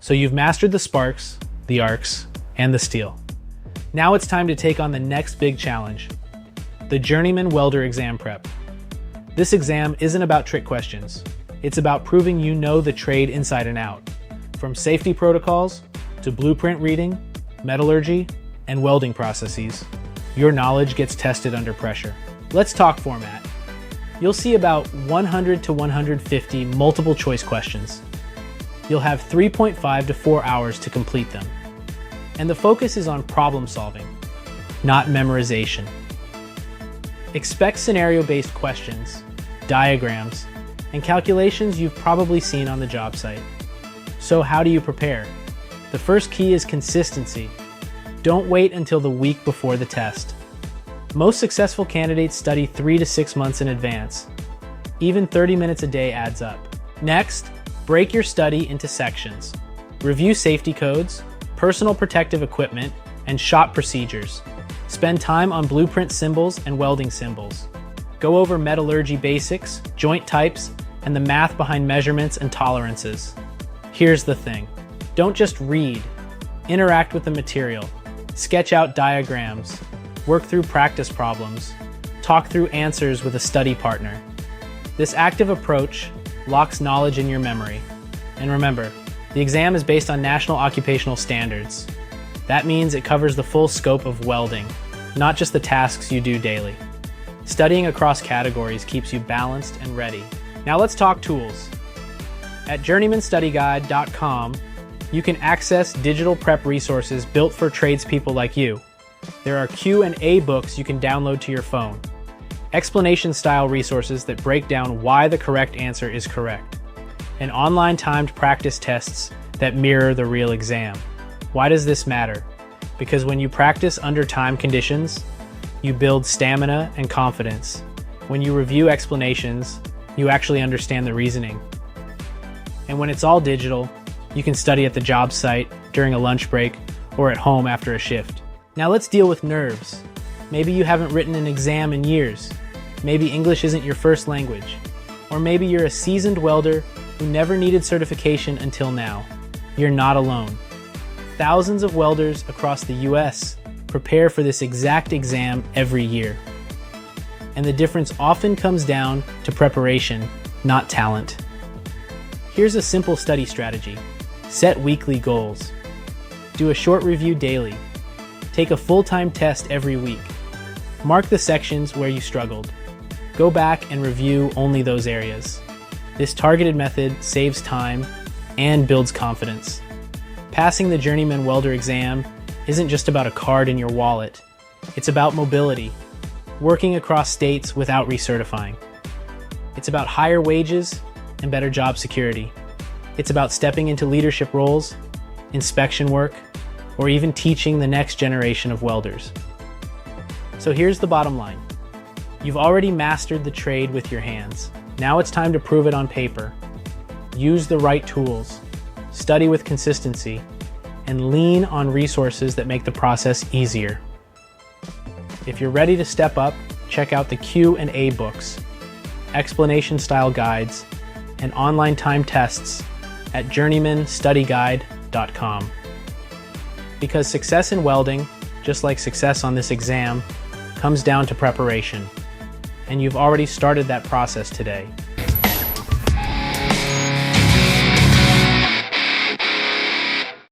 So you've mastered the sparks, the arcs, and the steel. Now it's time to take on the next big challenge, the Journeyman Welder Exam Prep. This exam isn't about trick questions. It's about proving you know the trade inside and out. From safety protocols to blueprint reading, metallurgy, and welding processes, your knowledge gets tested under pressure. Let's talk format. You'll see about 100 to 150 multiple choice questions. You'll have 3.5 to 4 hours to complete them. And the focus is on problem solving, not memorization. Expect scenario-based questions, diagrams, and calculations you've probably seen on the job site. So how do you prepare? The first key is consistency. Don't wait until the week before the test. Most successful candidates study 3 to 6 months in advance. Even 30 minutes a day adds up. Next, break your study into sections. Review safety codes, personal protective equipment, and shop procedures. Spend time on blueprint symbols and welding symbols. Go over metallurgy basics, joint types, and the math behind measurements and tolerances. Here's the thing. Don't just read. Interact with the material. Sketch out diagrams. Work through practice problems. Talk through answers with a study partner. This active approach locks knowledge in your memory. And remember, the exam is based on national occupational standards. That means it covers the full scope of welding, not just the tasks you do daily. Studying across categories keeps you balanced and ready. Now let's talk tools. At journeymanstudyguide.com, you can access digital prep resources built for tradespeople like you. There are Q&A books you can download to your phone, explanation-style resources that break down why the correct answer is correct, and online timed practice tests that mirror the real exam. Why does this matter? Because when you practice under time conditions, you build stamina and confidence. When you review explanations, you actually understand the reasoning. And when it's all digital, you can study at the job site, during a lunch break, or at home after a shift. Now let's deal with nerves. Maybe you haven't written an exam in years. Maybe English isn't your first language. Or maybe you're a seasoned welder who never needed certification until now. You're not alone. Thousands of welders across the US prepare for this exact exam every year. And the difference often comes down to preparation, not talent. Here's a simple study strategy. Set weekly goals. Do a short review daily. Take a full-time test every week. Mark the sections where you struggled. Go back and review only those areas. This targeted method saves time and builds confidence. Passing the Journeyman Welder Exam isn't just about a card in your wallet. It's about mobility, working across states without recertifying. It's about higher wages and better job security. It's about stepping into leadership roles, inspection work, or even teaching the next generation of welders. So here's the bottom line. You've already mastered the trade with your hands. Now it's time to prove it on paper. Use the right tools, study with consistency, and lean on resources that make the process easier. If you're ready to step up, check out the Q&A books, explanation-style guides, and online time tests at journeymanstudyguide.com. Because success in welding, just like success on this exam, comes down to preparation. And you've already started that process today.